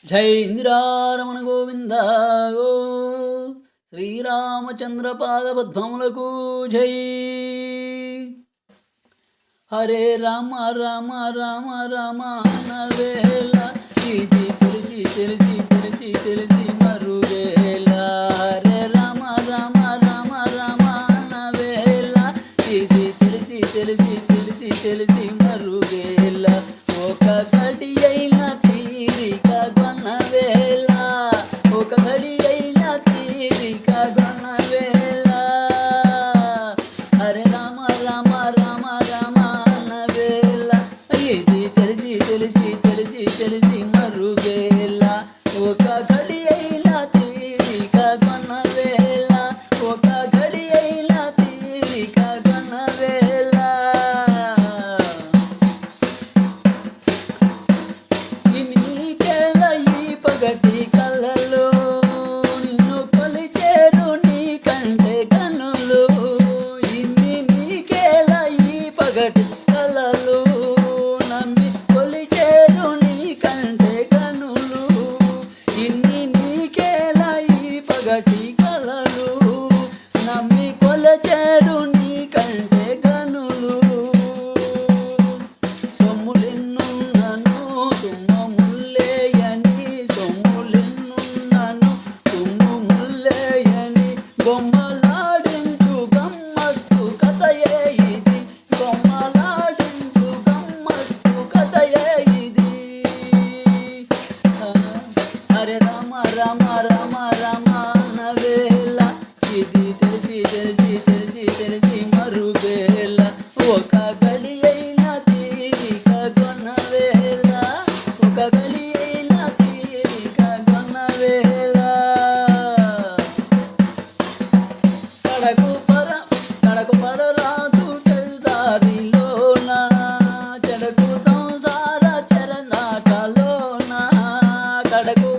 జై ఇందిరారమణ గోవింద ఓ శ్రీరామచంద్ర పాదపద్మములకు జై. హరే రామ రామ రామ రామ నవేళ ఇది తెలిసి తెలిసి తెలిసి తెలిసి మరువేళ. హరే రామ రామ రామ రామ నవేళ ఇది తెలిసి తెలిసి తెలిసి తెలిసి మరువేళ. ఒక గడి అయిన తీరిక కొనవేళ, ఒక గడి అయిన తీరిక కొనవేళ. హరే రామ రామ రామ రామ నవేళ ఇది తెలిసి తెలిసి తెలిసి తెలిసి మరువేళ. ఒక గడి అయిన తీరిక కొనవేళ, ఒక గడి అయిన తీరిక కొనవేళ. నీకేల ఈ పగటి కళ్ళలో నిన్ను కొలిచేరు నీ కంటే కన్నులు. ఇన్ని నీకేల ఈ పగటి కళ్ళలో నమ్మి కొలిచేరు నీ కంటే కన్నులు. ఇన్ని నీకేల ఈ పగటి కళ్ళలు నమ్మి కొలిచేరు నీ కంటే కన్నులు. సొమ్ములెన్నున్నను తుమ్మముల్లేయని, సొమ్ములెన్నున్నను తుమ్ముముల్లేయని బొమ్మలాడించు గమ్మత్తు కథయే ఇది, బొమ్మలాడించు గమ్మత్తు కథయే ఇది. హరే రామ రామ రామ రామ నవేళ ఇది తెలిసి తెలిసి తెలిసి తెలిసి మరువేళ. ఒక గడి అయిన తీరిక కొనవేళ, ఒక గడి అయిన తీరిక కొనవేళ. కడకు పడరాదు తెల్దారిలోన, చెడకు సంసార చరణాటలోన. కడకు